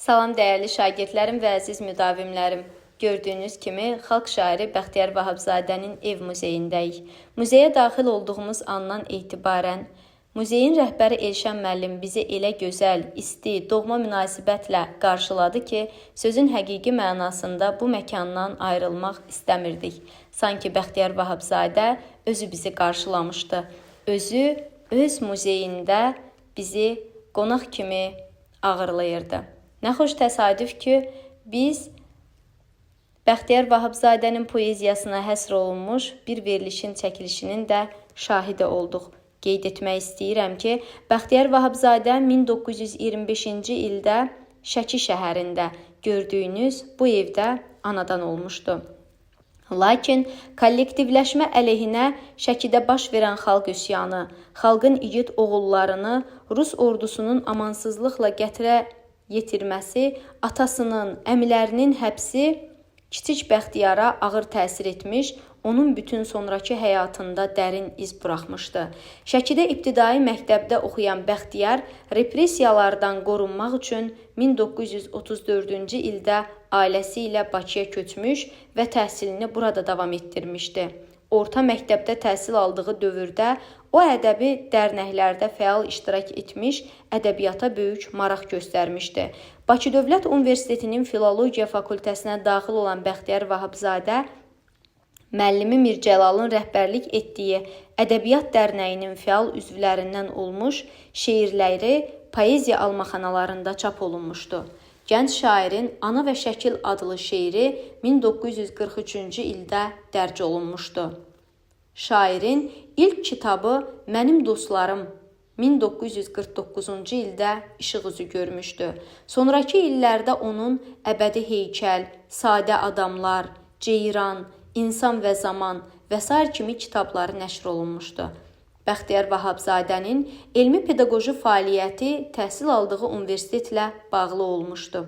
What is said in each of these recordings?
Salam dəyərli şagirdlərim və əziz müdavimlərim. Gördüyünüz kimi, xalq şairi Bəxtiyar Vahabzadənin ev muzeyindəyik. Muzeyə daxil olduğumuz andan etibarən muzeyin rəhbəri Elşən müəllim bizi elə gözəl, isti, doğma münasibətlə qarşıladı ki, sözün həqiqi mənasında bu məkandan ayrılmaq istəmirdik. Sanki Bəxtiyar Vahabzadə özü bizi qarşılamışdı. Özü öz muzeyində bizi qonaq kimi ağırlayırdı. Nə xoş təsadüf ki, biz Bəxtiyar Vahabzadənin poeziyasına həsr olunmuş bir verilişin çəkilişinin də şahidi olduq. Qeyd etmək istəyirəm ki, Bəxtiyar Vahabzadə 1925-ci ildə Şəki şəhərində gördüyünüz bu evdə anadan olmuşdu. Lakin kollektivləşmə əleyhinə Şəkidə baş verən xalq üsyanı, xalqın igid oğullarını Rus ordusunun amansızlıqla yetirməsi, atasının, əmilərinin həbsi kiçik Bəxtiyara ağır təsir etmiş, onun bütün sonrakı həyatında dərin iz buraxmışdı. Şəkidə ibtidai məktəbdə oxuyan Bəxtiyar repressiyalardan qorunmaq üçün 1934-cü ildə ailəsi ilə Bakıya köçmüş və təhsilini burada davam etdirmişdi. Orta məktəbdə təhsil aldığı dövrdə o ədəbi dərnəklərdə fəal iştirak etmiş, ədəbiyyata böyük maraq göstərmişdi. Bakı Dövlət Universitetinin Filologiya fakültəsinə daxil olan Bəxtiyar Vahabzadə müəllimi Mir Cəlalın rəhbərlik etdiyi Ədəbiyyat Dərnəyinin fəal üzvlərindən olmuş, şeirləri poeziya almaxanalarında çap olunmuşdu. Gənc şairin Ana və Şəkil adlı şeiri 1943-cü ildə dərc olunmuşdu. Şairin ilk kitabı Mənim dostlarım 1949-cu ildə işıq üzü görmüşdü. Sonrakı illərdə onun Əbədi heykəl, Sadə adamlar, Ceyran, İnsan və zaman və sair kimi kitabları nəşr olunmuşdu. Bəxtiyar Vahabzadənin elmi pedaqoji fəaliyyəti təhsil aldığı universitetlə bağlı olmuşdu.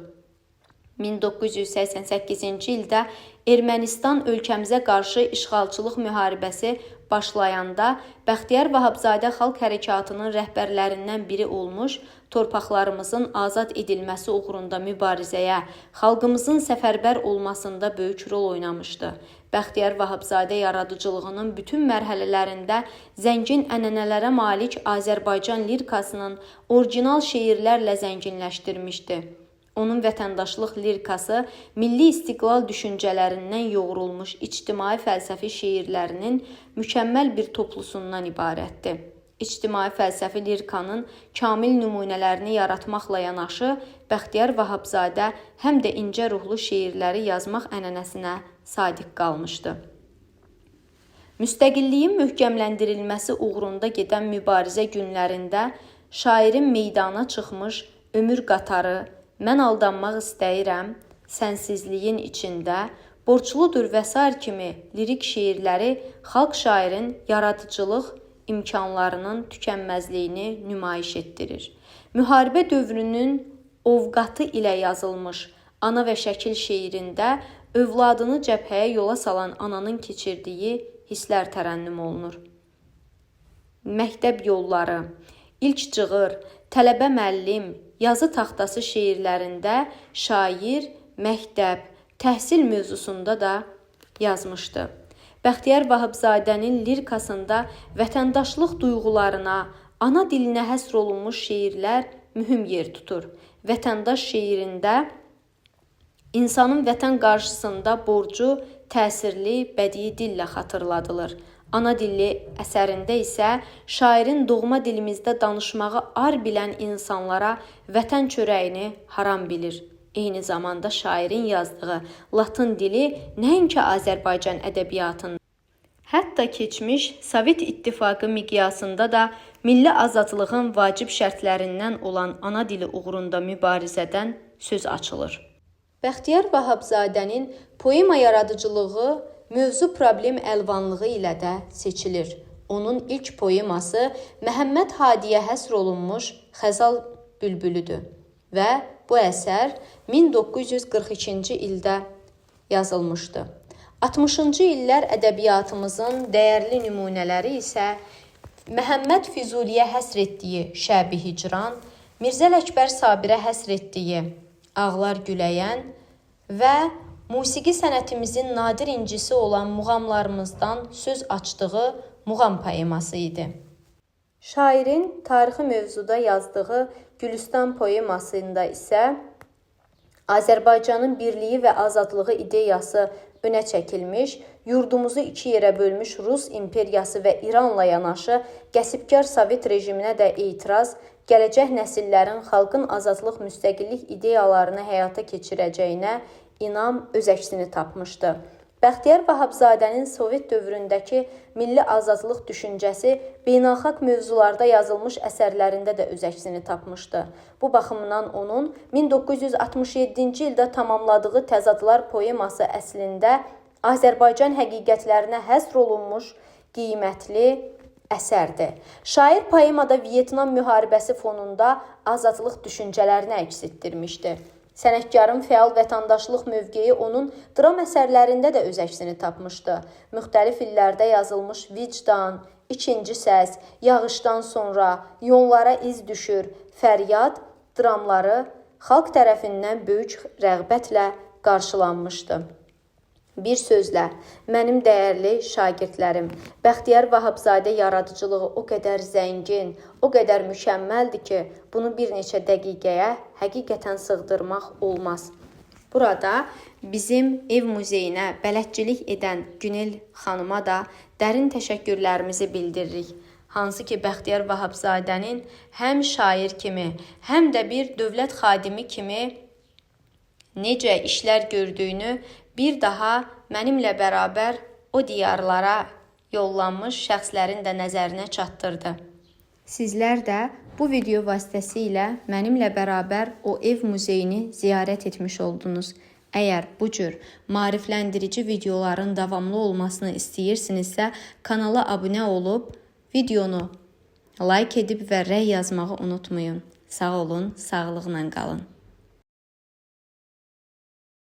1988-ci ildə Ermənistan ölkəmizə qarşı işğalçılıq müharibəsi başlayanda Bəxtiyar Vahabzadə xalq hərəkatının rəhbərlərindən biri olmuş, torpaqlarımızın azad edilməsi uğrunda mübarizəyə, xalqımızın səfərbər olmasında böyük rol oynamışdı. Bəxtiyar Vahabzadə yaradıcılığının bütün mərhələlərində zəngin ənənələrə malik Azərbaycan lirikasının orijinal şeirlərlə zənginləşdirmişdi. Onun vətəndaşlıq lirikası milli istiqlal düşüncələrindən yoğrulmuş ictimai fəlsəfi şeirlərinin mükəmməl bir toplusundan ibarətdir. İctimai fəlsəfi lirikanın kamil nümunələrini yaratmaqla yanaşı, Bəxtiyar Vahabzadə həm də incə ruhlu şeirləri yazmaq ənənəsinə sadiq qalmışdı. Müstəqilliyin möhkəmləndirilməsi uğrunda gedən mübarizə günlərində şairin meydana çıxmış Ömür qatarı, Mən aldanmaq istəyirəm, Sənsizliyin içində, Borcludur və sair kimi lirik şeirləri xalq şairin yaradıcılıq imkanlarının tükənməzliyini nümayiş etdirir. Müharibə dövrünün ovqatı ilə yazılmış Ana və Şəkil şeirində övladını cəbhəyə yola salan ananın keçirdiyi hisslər tərənnüm olunur. Məktəb yolları, İlk cığır, Tələbə müəllim, Yazı taxtası şeirlərində şair, məktəb, təhsil mövzusunda da yazmışdı. Bəxtiyar Vahabzadənin lirikasında vətəndaşlıq duyğularına, ana dilinə həsr olunmuş şeirlər mühüm yer tutur. Vətəndaş şeirində insanın vətən qarşısında borcu təsirli bədii dillə xatırladılır. Ana dilli əsərində isə şairin doğma dilimizdə danışmağı ar bilən insanlara vətən çörəyini haram bilir. Eyni zamanda şairin yazdığı latın dili nəinki Azərbaycan ədəbiyyatında, hətta keçmiş Sovet İttifaqı miqyasında da milli azadlığın vacib şərtlərindən olan ana dili uğrunda mübarizədən söz açılır. Bəxtiyar Vahabzadənin poema yaradıcılığı mövzu problem əlvanlığı ilə də seçilir. Onun ilk poeması Məhəmməd Hadiyə həsr olunmuş Xəzal bülbülüdür və bu əsər 1942-ci ildə yazılmışdı. 60-cı illər ədəbiyyatımızın dəyərli nümunələri isə Məhəmməd Füzuliyə həsr etdiyi Şəbi Hicran, Mirzə Ələkbər Sabirə həsr etdiyi Ağlar Güləyən və musiqi sənətimizin nadir incisi olan muğamlarımızdan söz açdığı muğam poeması idi. Şairin tarixi mövzuda yazdığı Gülüstan poemasında isə Azərbaycanın birliyi və azadlığı ideyası önə çəkilmiş, yurdumuzu iki yerə bölmüş Rus imperiyası və İranla yanaşı qəsbkar Sovet rejiminə də etiraz, gələcək nəsillərin xalqın azadlıq, müstəqillik ideyalarını həyata keçirəcəyinə inam öz əksini tapmışdı. Bəxtiyar Vahabzadənin Sovet dövründəki milli azadlıq düşüncəsi beynəlxalq mövzularda yazılmış əsərlərində də öz əksini tapmışdı. Bu baxımdan onun 1967-ci ildə tamamladığı Təzadlar poeması əslində Azərbaycan həqiqətlərinə həsr olunmuş qiymətli əsərdir. Şair poemada Vyetnam müharibəsi fonunda azadlıq düşüncələrini əks etdirmişdi. Sənətkarın fəal vətəndaşlıq mövqeyi onun dram əsərlərində də öz əksini tapmışdı. Müxtəlif illərdə yazılmış Vicdan, İkinci Səs, Yağışdan sonra, Yollara iz düşür, Fəryad dramları xalq tərəfindən böyük rəğbətlə qarşılanmışdı. Bir sözlə, mənim dəyərli şagirdlərim, Bəxtiyar Vahabzadə yaradıcılığı o qədər zəngin, o qədər mükəmməldir ki, bunu bir neçə dəqiqəyə həqiqətən sığdırmaq olmaz. Burada bizim ev muzeyinə bələdçilik edən Günel xanıma da dərin təşəkkürlərimizi bildiririk. Hansı ki, Bəxtiyar Vahabzadənin həm şair kimi, həm də bir dövlət xadimi kimi necə işlər gördüyünü bir daha mənimlə bərabər o diyarlara yollanmış şəxslərin də nəzərinə çatdırdı. Sizlər də bu video vasitəsilə mənimlə bərabər o ev muzeyini ziyarət etmiş oldunuz. Əgər bu cür maarifləndirici videoların davamlı olmasını istəyirsinizsə, kanala abunə olub, videonu like edib və rəy yazmağı unutmayın. Sağ olun, sağlıqla qalın.